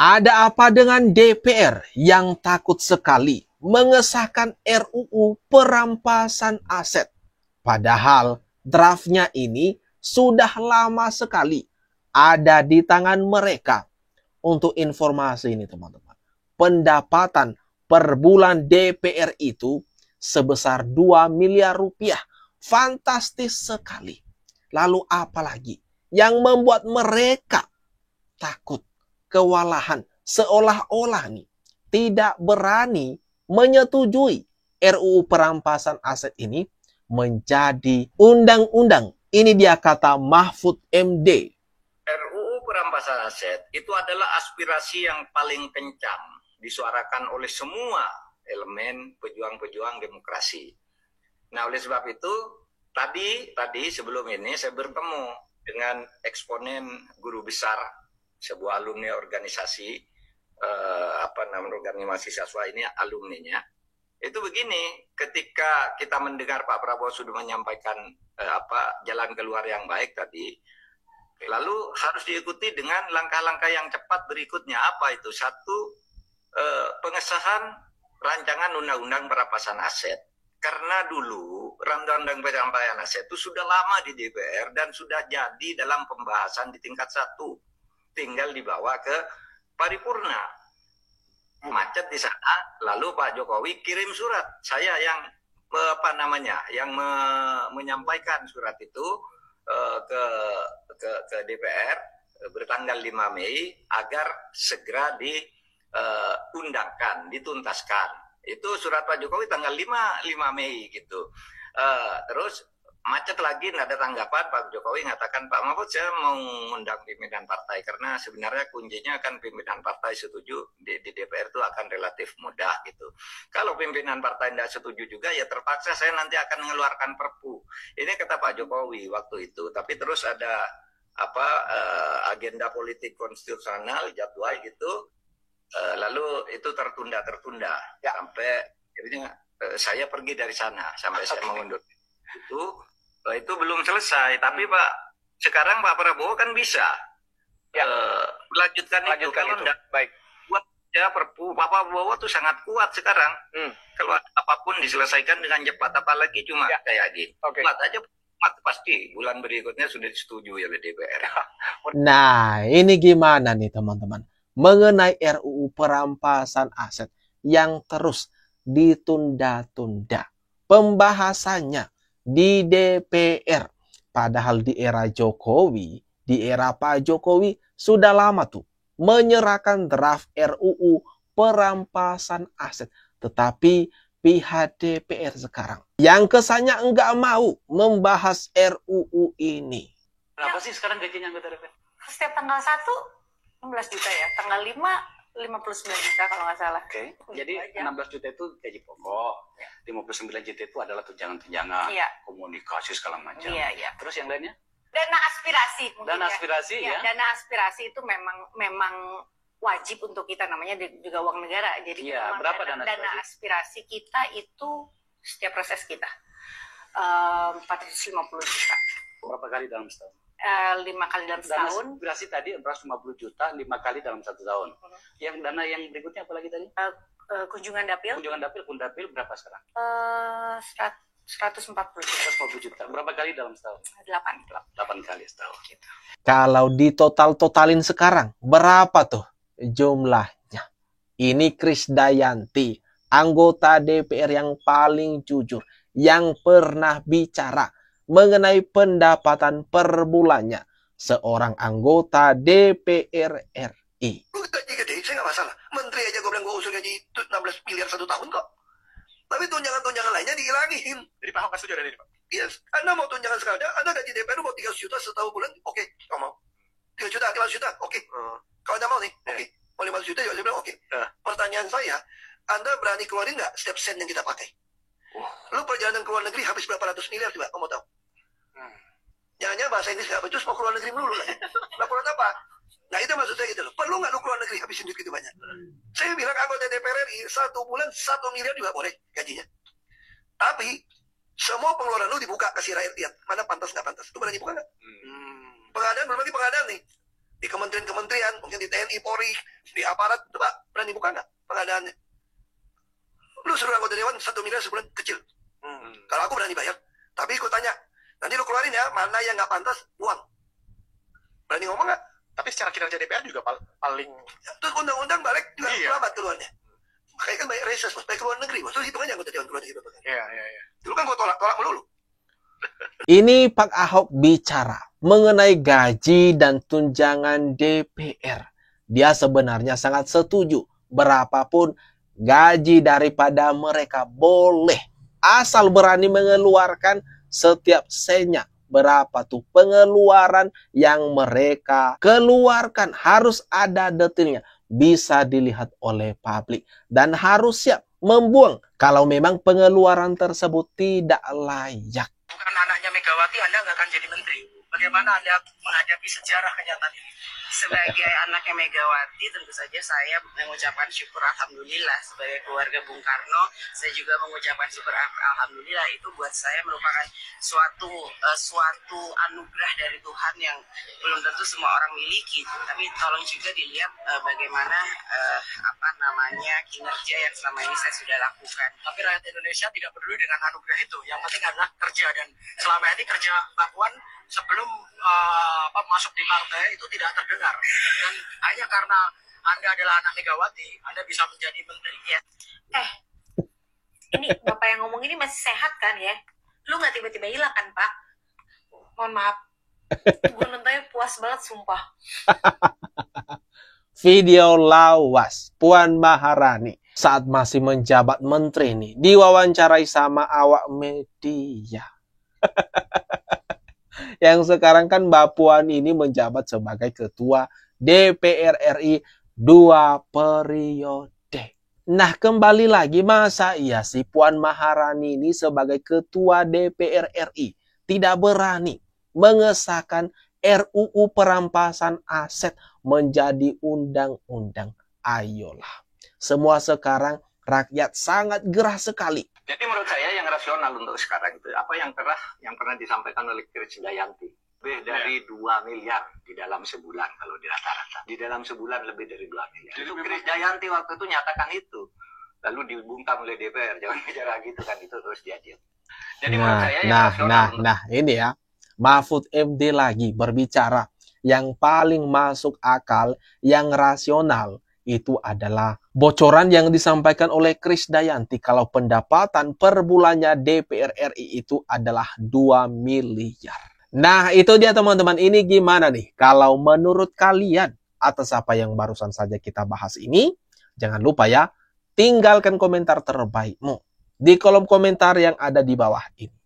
Ada apa dengan DPR yang takut sekali mengesahkan RUU perampasan aset? Padahal draftnya ini sudah lama sekali ada di tangan mereka. Untuk informasi ini teman-teman, pendapatan per bulan DPR itu sebesar 2 miliar rupiah. Fantastis sekali. Lalu apalagi yang membuat mereka takut, kewalahan, seolah-olah nih tidak berani menyetujui RUU perampasan aset ini menjadi undang-undang. Ini dia kata Mahfud MD. RUU perampasan aset itu adalah aspirasi yang paling kencang disuarakan oleh semua elemen pejuang-pejuang demokrasi. Nah, oleh sebab itu tadi sebelum ini saya bertemu dengan eksponen guru besar sebuah alumni organisasi organisasi siswa ini alumninya. Itu begini, ketika kita mendengar Pak Prabowo sudah menyampaikan jalan keluar yang baik tadi, lalu harus diikuti dengan langkah-langkah yang cepat berikutnya. Apa itu? Satu, pengesahan rancangan undang-undang perampasan aset. Karena dulu undang-undang perampasan aset itu sudah lama di DPR dan sudah jadi dalam pembahasan di tingkat 1. Tinggal dibawa ke paripurna. Macet di sana, lalu Pak Jokowi kirim surat. Saya yang menyampaikan surat itu ke DPR bertanggal 5 Mei agar segera diundangkan, dituntaskan. Itu surat Pak Jokowi tanggal 5 Mei gitu. Terus macet lagi, nggak ada tanggapan. Pak Jokowi mengatakan, Pak Mahfud, saya mau mengundang pimpinan partai karena sebenarnya kuncinya kan pimpinan partai setuju di DPR itu akan relatif mudah gitu. Kalau pimpinan partai tidak setuju juga ya terpaksa saya nanti akan mengeluarkan Perpu. Ini kata Pak Jokowi waktu itu. Tapi terus ada agenda politik konstitusional jadwal gitu. Lalu itu tertunda ya. Sampai akhirnya saya pergi dari sana sampai saya mengundur itu belum selesai. Tapi Pak sekarang Pak Prabowo kan bisa melanjutkan itu. Kalau enggak, baik, buat ya Perpu Pak Prabowo tuh sangat kuat sekarang. Kalau apapun diselesaikan dengan cepat, apalagi cuma kayak gini. Kuat aja pasti bulan berikutnya sudah disetujui oleh DPR. Nah, ini gimana nih teman-teman? Mengenai RUU perampasan aset yang terus ditunda-tunda pembahasannya di DPR. Padahal di era Jokowi, di era Pak Jokowi sudah lama tuh menyerahkan draft RUU perampasan aset. Tetapi pihak DPR sekarang yang kesannya enggak mau membahas RUU ini. Kenapa sih sekarang gajinya anggota DPR? Setiap tanggal 1 16 juta ya, tanggal 5 59 juta kalau nggak salah. Oke. Jadi 16 juta itu gaji pokok, 59 juta itu adalah tunjangan-tunjangan, komunikasi segala macam. Terus yang lainnya? Dana aspirasi mungkin. Dana aspirasi ya. Dana aspirasi itu memang wajib untuk kita, namanya juga uang negara. Jadi berapa dana aspirasi kita itu setiap proses kita 450 juta. Berapa kali dalam setahun? 5 kali dalam setahun. Dana aspirasi tadi 150 juta 5 kali dalam 1 tahun. Yang dana yang berikutnya apa lagi tadi? Kunjungan dapil. Kundapil berapa sekarang? 140 juta. Berapa kali dalam setahun? 8 kali setahun. Gitu. Kalau ditotalin sekarang, berapa tuh jumlahnya? Ini Krisdayanti, anggota DPR yang paling jujur, yang pernah bicara mengenai pendapatan per bulannya seorang anggota DPR RI. Gaji gede, saya nggak masalah. Menteri aja gue bilang gue usul gaji 16 miliar 1 tahun kok. Tapi tunjangan-tunjangan lainnya dihilangin. Jadi Pak Ahok kan sudah dari Pak? Yes. Anda mau tunjangan sekarang, Anda gaji DPR mau 300 juta setahun bulan, oke, kamu mau. 3 juta, 500 juta, oke. Kalau Anda mau nih, oke. Mau 500 juta juga saya bilang oke. Pertanyaan saya, Anda berani keluarin nggak setiap sen yang kita pakai? Lu perjalanan ke luar negeri habis berapa ratus miliar coba, kamu mau tahu? Jangan-jangan bahasa Inggris nggak becus, mau ke luar negeri melulu lagi. Laporan apa? Nah itu maksud saya gitu loh. Perlu nggak lu ke luar negeri habisin duit gitu banyak? Saya bilang anggota DPR RI 1 bulan 1 miliar juga boleh gajinya. Tapi semua pengeluaran lu dibuka kasih rakyat lihat mana pantas nggak pantas. Lu berani buka nggak? Pengadaan, berbagai pengadaan nih di kementerian-kementerian, mungkin di TNI, Polri, Di aparat, coba berani buka nggak pengadaannya? Lu suruh anggota dewan 1 miliar sebulan kecil. Kalau aku berani bayar. Tapi aku tanya, nanti lu keluarin ya, mana yang nggak pantas, buang. Berani ngomong nggak? Tapi secara kinerja DPR juga paling... Terus undang-undang balik juga lambat keluarnya. Makanya kan banyak reses, baik ke luar negeri. Terus hitung aja anggota dewan keluar negeri. Iya. Dulu kan gue tolak melulu. Ini Pak Ahok bicara mengenai gaji dan tunjangan DPR. Dia sebenarnya sangat setuju berapapun gaji daripada mereka boleh. Asal berani mengeluarkan setiap sennya. Berapa tuh pengeluaran yang mereka keluarkan. Harus ada detailnya. Bisa dilihat oleh publik. Dan harus siap membuang kalau memang pengeluaran tersebut tidak layak. Bukan anaknya Megawati, Anda nggak akan jadi menteri. Bagaimana Anda menghadapi sejarah kenyataan ini? Sebagai anaknya Megawati, tentu saja saya mengucapkan syukur alhamdulillah. Sebagai keluarga Bung Karno, saya juga mengucapkan syukur alhamdulillah. Itu buat saya merupakan suatu anugerah dari Tuhan yang belum tentu semua orang miliki. Tapi tolong juga dilihat bagaimana kinerja yang selama ini saya sudah lakukan. Tapi rakyat Indonesia tidak peduli dengan anugerah itu. Yang penting adalah kerja, dan selama ini kerja Mbak Puan sebelum masuk di partai itu tidak terdengar, dan hanya karena Anda adalah anak Megawati, Anda bisa menjadi menteri. Ya. Ini Bapak yang ngomong ini masih sehat kan ya? Lu nggak tiba-tiba hilang kan Pak? Mohon maaf, gue nontonnya puas banget sumpah. Video lawas Puan Maharani saat masih menjabat menteri nih diwawancarai sama awak media. Yang sekarang kan Mbak Puan ini menjabat sebagai ketua DPR RI 2 periode. Nah, kembali lagi, masa iya sih Puan Maharani ini sebagai ketua DPR RI tidak berani mengesahkan RUU perampasan aset menjadi undang-undang? Ayolah. Semua sekarang rakyat sangat gerah sekali. Jadi menurut saya yang rasional untuk sekarang itu apa yang pernah disampaikan oleh Krisdayanti, lebih dari 2 miliar di dalam sebulan kalau di rata-rata. Di dalam sebulan lebih dari 2 miliar. Itu Krisdayanti waktu itu nyatakan itu. Lalu dibungkam oleh DPR, jangan bicara gitu kan, itu terus dia diam. Jadi menurut saya yang rasional ini ya, Mahfud MD lagi berbicara yang paling masuk akal, yang rasional. Itu adalah bocoran yang disampaikan oleh Krisdayanti kalau pendapatan per bulannya DPR RI itu adalah 2 miliar. Nah, itu dia teman-teman. Ini gimana nih? Kalau menurut kalian atas apa yang barusan saja kita bahas ini, jangan lupa ya, tinggalkan komentar terbaikmu di kolom komentar yang ada di bawah ini.